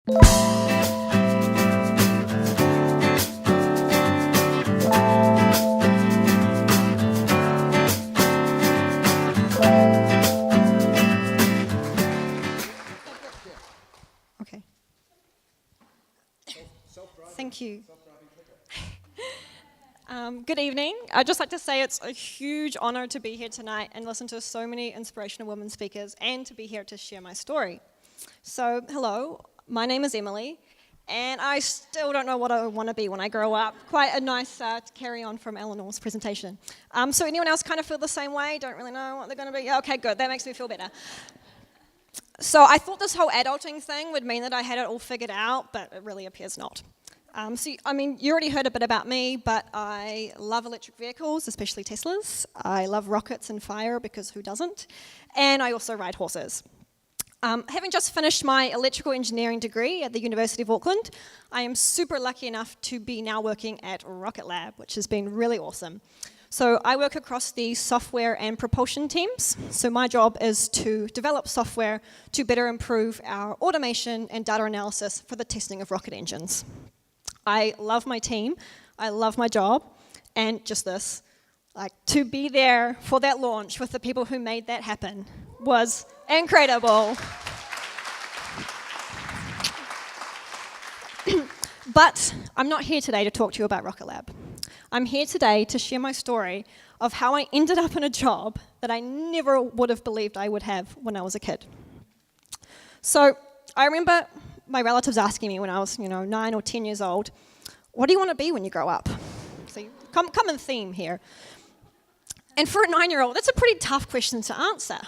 Okay. Thank you. Good evening. I'd just like to say it's a huge honor to be here tonight and listen to so many inspirational women speakers and to be here to share my story. So, hello, my name is Emily, and I still don't know what I want to be when I grow up. Quite a nice carry on from Eleanor's presentation. So anyone else kind of feel the same way? Don't really know what they're going to be? Okay, good. That makes me feel better. So I thought this whole adulting thing would mean that I had it all figured out, but it really appears not. You already heard a bit about me, but I love electric vehicles, especially Teslas. I love rockets and fire, because who doesn't? And I also ride horses. Having just finished my electrical engineering degree at the University of Auckland, I am super lucky enough to be now working at Rocket Lab, which has been really awesome. So I work across the software and propulsion teams. So my job is to develop software to better improve our automation and data analysis for the testing of rocket engines. I love my team, I love my job, and just this, to be there for that launch with the people who made that happen was incredible. But I'm not here today to talk to you about Rocket Lab. I'm here today to share my story of how I ended up in a job that I never would have believed I would have when I was a kid. So I remember my relatives asking me when I was 9 or 10 years old, what do you want to be when you grow up? So common theme here. And for a 9-year-old, that's a pretty tough question to answer.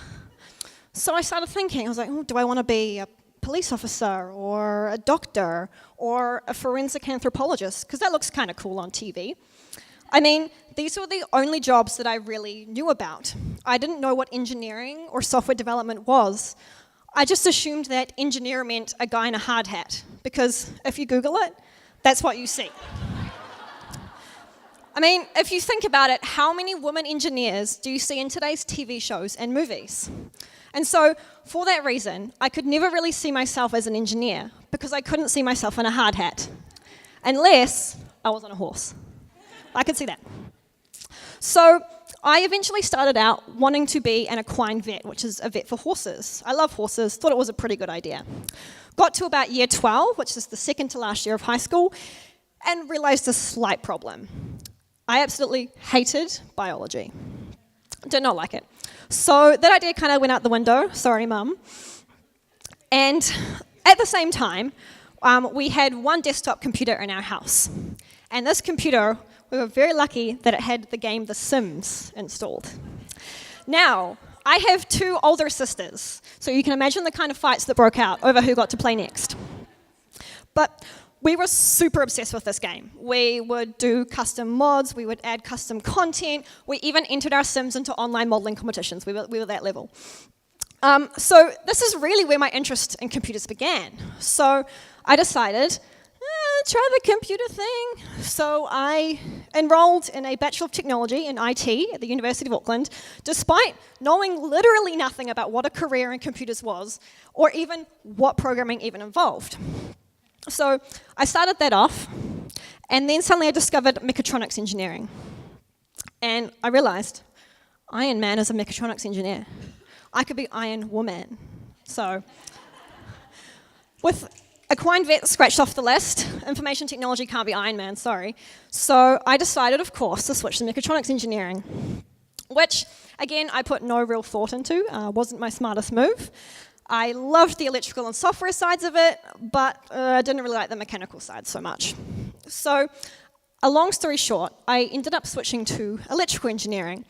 So I started thinking, I was like, do I want to be a police officer or a doctor or a forensic anthropologist? Because that looks kind of cool on TV. I mean, these were the only jobs that I really knew about. I didn't know what engineering or software development was. I just assumed that engineer meant a guy in a hard hat, because if you Google it, that's what you see. I mean, if you think about it, how many women engineers do you see in today's TV shows and movies? And so, for that reason, I could never really see myself as an engineer, because I couldn't see myself in a hard hat, unless I was on a horse. I could see that. So I eventually started out wanting to be an equine vet, which is a vet for horses. I love horses, thought it was a pretty good idea. Got to about year 12, which is the second to last year of high school, and realized a slight problem. I absolutely hated biology. Did not like it. So that idea kind of went out the window. Sorry, Mum. And at the same time, we had one desktop computer in our house. And this computer, we were very lucky that it had the game The Sims installed. Now, I have 2 older sisters, so you can imagine the kind of fights that broke out over who got to play next. But we were super obsessed with this game. We would do custom mods, we would add custom content, we even entered our Sims into online modeling competitions. We were that level. So this is really where my interest in computers began. So I decided, try the computer thing. So I enrolled in a Bachelor of Technology in IT at the University of Auckland, despite knowing literally nothing about what a career in computers was, or even what programming even involved. So I started that off, and then suddenly I discovered mechatronics engineering. And I realized Iron Man is a mechatronics engineer. I could be Iron Woman. So with Equine Vet scratched off the list. Information technology can't be Iron Man, sorry. So I decided, of course, to switch to mechatronics engineering, which, again, I put no real thought into. Wasn't my smartest move. I loved the electrical and software sides of it, but I didn't really like the mechanical side so much. So, a long story short, I ended up switching to electrical engineering.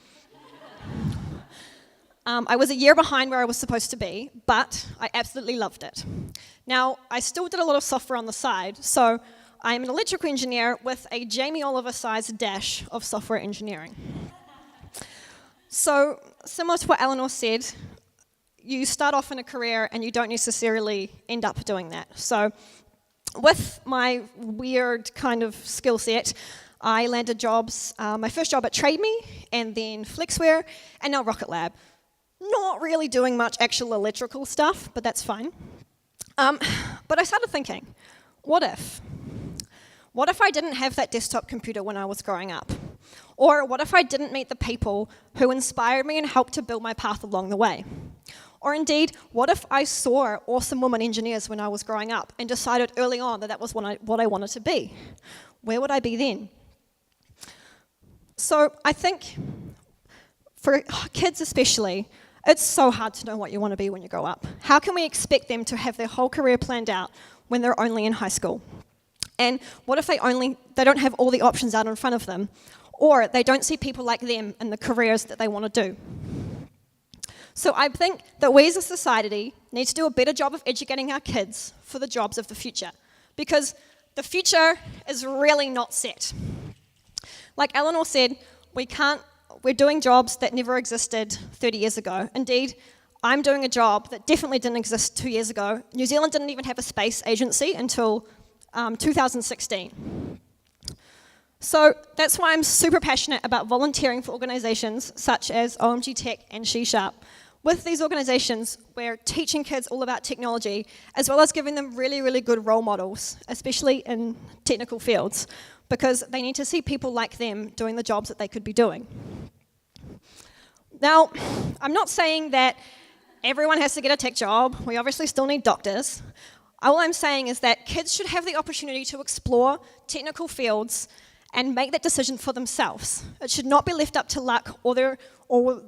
I was a year behind where I was supposed to be, but I absolutely loved it. Now, I still did a lot of software on the side, so I'm an electrical engineer with a Jamie Oliver-sized dash of software engineering. So, similar to what Eleanor said, you start off in a career and you don't necessarily end up doing that. So, with my weird kind of skill set, I landed jobs, my first job at TradeMe, and then Flexware, and now Rocket Lab. Not really doing much actual electrical stuff, but that's fine. But I started thinking, what if? What if I didn't have that desktop computer when I was growing up? Or what if I didn't meet the people who inspired me and helped to build my path along the way? Or indeed, what if I saw awesome women engineers when I was growing up and decided early on that that was what I wanted to be? Where would I be then? So I think for kids especially, it's so hard to know what you want to be when you grow up. How can we expect them to have their whole career planned out when they're only in high school? And what if they don't have all the options out in front of them, or they don't see people like them in the careers that they want to do? So I think that we as a society need to do a better job of educating our kids for the jobs of the future, because the future is really not set. Like Eleanor said, we're doing jobs that never existed 30 years ago. Indeed, I'm doing a job that definitely didn't exist 2 years ago. New Zealand didn't even have a space agency until 2016. So that's why I'm super passionate about volunteering for organisations such as OMG Tech and She Sharp. With these organisations, we're teaching kids all about technology, as well as giving them really, really good role models, especially in technical fields, because they need to see people like them doing the jobs that they could be doing. Now, I'm not saying that everyone has to get a tech job. We obviously still need doctors. All I'm saying is that kids should have the opportunity to explore technical fields and make that decision for themselves. It should not be left up to luck or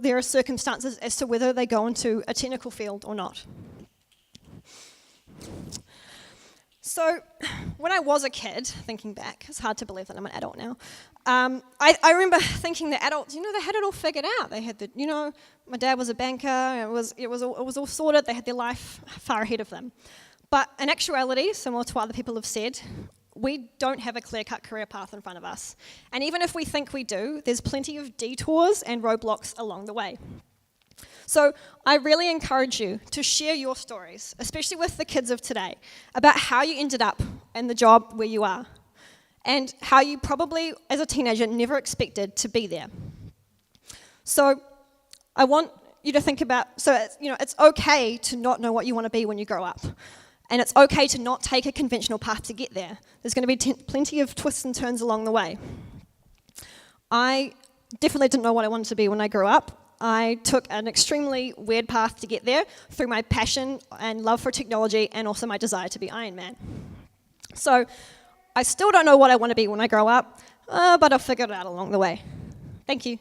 their circumstances as to whether they go into a technical field or not. So when I was a kid, thinking back, it's hard to believe that I'm an adult now, I remember thinking that adults, they had it all figured out. They had my dad was a banker, it was all sorted, they had their life far ahead of them. But in actuality, similar to what other people have said, we don't have a clear-cut career path in front of us. And even if we think we do, there's plenty of detours and roadblocks along the way. So I really encourage you to share your stories, especially with the kids of today, about how you ended up in the job where you are, and how you probably, as a teenager, never expected to be there. So I want you to think about, it's okay to not know what you want to be when you grow up. And it's okay to not take a conventional path to get there. There's going to be plenty of twists and turns along the way. I definitely didn't know what I wanted to be when I grew up. I took an extremely weird path to get there through my passion and love for technology and also my desire to be Iron Man. So I still don't know what I want to be when I grow up, but I'll figure it out along the way. Thank you.